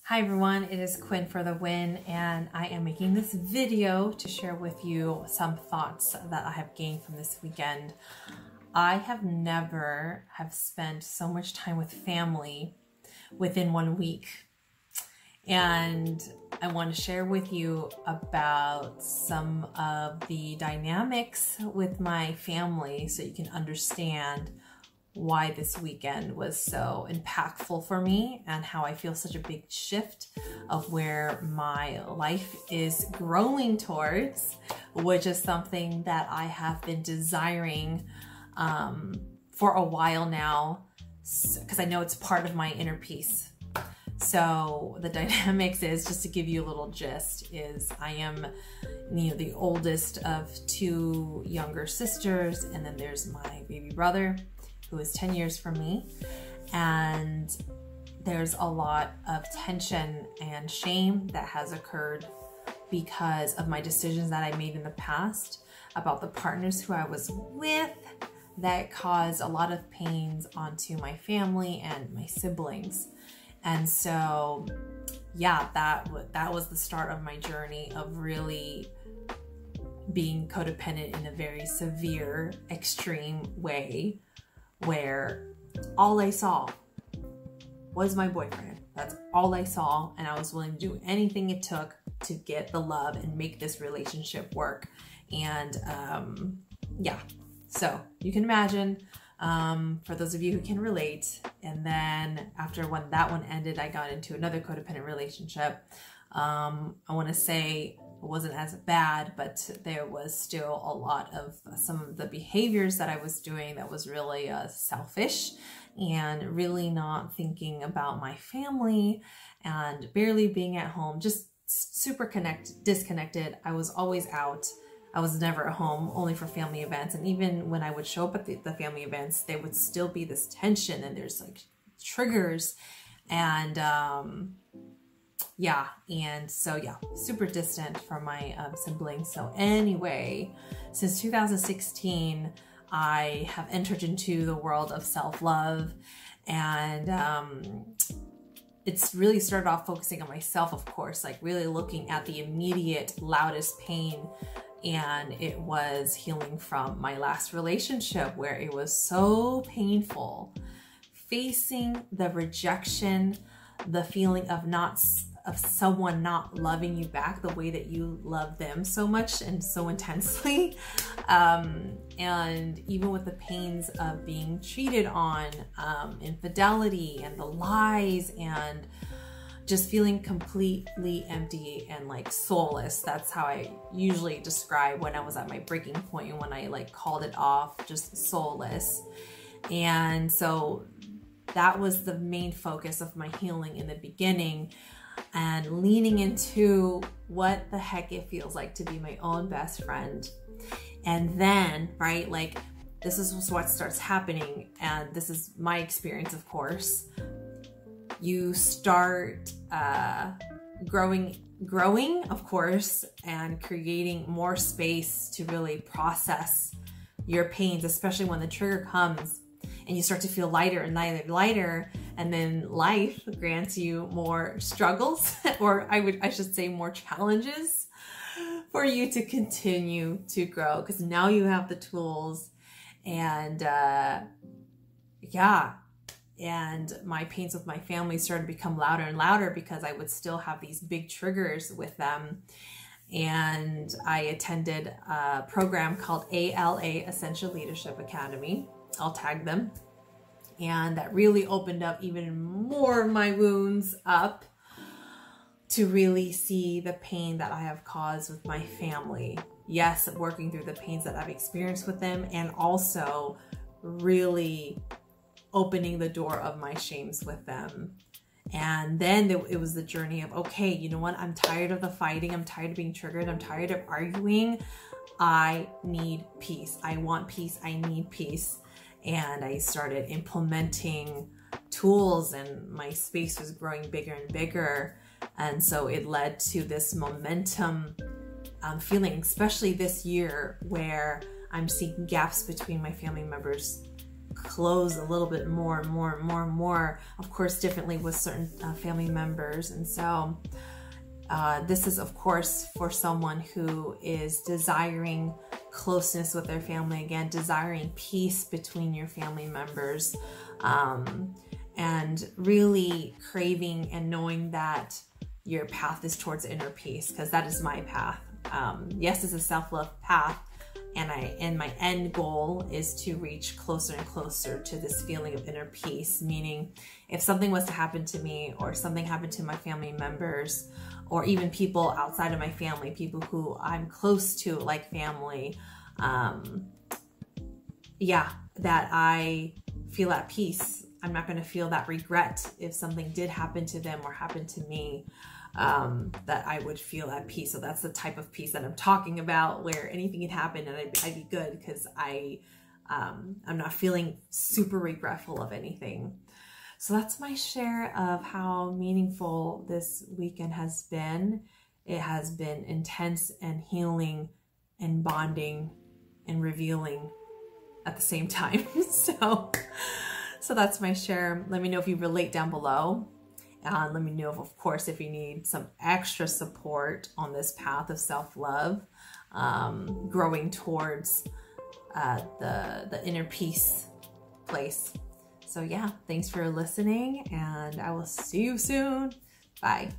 Hi everyone, it is Quynhforthewin and I am making this video to share with you some thoughts that I have gained from this weekend. I have never spent so much time with family within 1 week. And I want to share with you about some of the dynamics with my family so you can understand why this weekend was so impactful for me and how I feel such a big shift of where my life is growing towards, which is something that I have been desiring for a while now, because I know it's part of my inner peace. So the dynamics is, just to give you a little gist, is I am the oldest of two younger sisters, and then there's my baby brother, who is 10 years from me, and there's a lot of tension and shame that has occurred because of my decisions that I made in the past about the partners who I was with that caused a lot of pains onto my family and my siblings. And so yeah, that was the start of my journey of really being codependent in a very severe, extreme way, where all I saw was my boyfriend. That's all I saw, and I was willing to do anything it took to get the love and make this relationship work. And yeah, so you can imagine, for those of you who can relate. And then after that one ended, I got into another codependent relationship. I want to say it wasn't as bad, but there was still a lot of some of the behaviors that I was doing that was really selfish and really not thinking about my family and barely being at home, just super disconnected. I was always out. I was never at home, only for family events. And even when I would show up at the family events, there would still be this tension and there's like triggers and yeah, and so yeah, super distant from my siblings. So anyway, since 2016, I have entered into the world of self-love, and it's really started off focusing on myself, of course, like really looking at the immediate loudest pain. And it was healing from my last relationship, where it was so painful, facing the rejection, the feeling of someone not loving you back the way that you love them so much and so intensely. And even with the pains of being cheated on, infidelity and the lies, and just feeling completely empty and like soulless. That's how I usually describe when I was at my breaking point and when I like called it off, just soulless. And so that was the main focus of my healing in the beginning, and leaning into what the heck it feels like to be my own best friend. And then, right, like this is what starts happening, and this is my experience, of course. You start growing, of course, and creating more space to really process your pains, especially when the trigger comes and you start to feel lighter and lighter and lighter. And then life grants you more struggles, or I should say more challenges for you to continue to grow, because now you have the tools. And yeah, and my pains with my family started to become louder and louder because I would still have these big triggers with them. And I attended a program called ALA, Essential Leadership Academy. I'll tag them. And that really opened up even more of my wounds up to really see the pain that I have caused with my family. Yes, working through the pains that I've experienced with them, and also really opening the door of my shames with them. And then it was the journey of, okay, you know what? I'm tired of the fighting. I'm tired of being triggered. I'm tired of arguing. I need peace. I want peace. I need peace. And I started implementing tools, and my space was growing bigger and bigger. And so it led to this momentum feeling, especially this year, where I'm seeing gaps between my family members close a little bit more and more and more and more, of course, differently with certain family members. And so this is, of course, for someone who is desiring closeness with their family, again, desiring peace between your family members, and really craving and knowing that your path is towards inner peace, because that is my path. Yes, it's a self-love path, and my end goal is to reach closer and closer to this feeling of inner peace, meaning if something was to happen to me, or something happened to my family members, or even people outside of my family, people who I'm close to like family, yeah, that I feel at peace. I'm not going to feel that regret if something did happen to them or happen to me, that I would feel at peace. So that's the type of peace that I'm talking about, where anything can happen and I'd be good, because I'm not feeling super regretful of anything. So that's my share of how meaningful this weekend has been. It has been intense and healing and bonding and revealing at the same time. So that's my share. Let me know if you relate down below. Let me know, of course, if you need some extra support on this path of self-love, growing towards the inner peace place. So yeah, thanks for listening, and I will see you soon. Bye.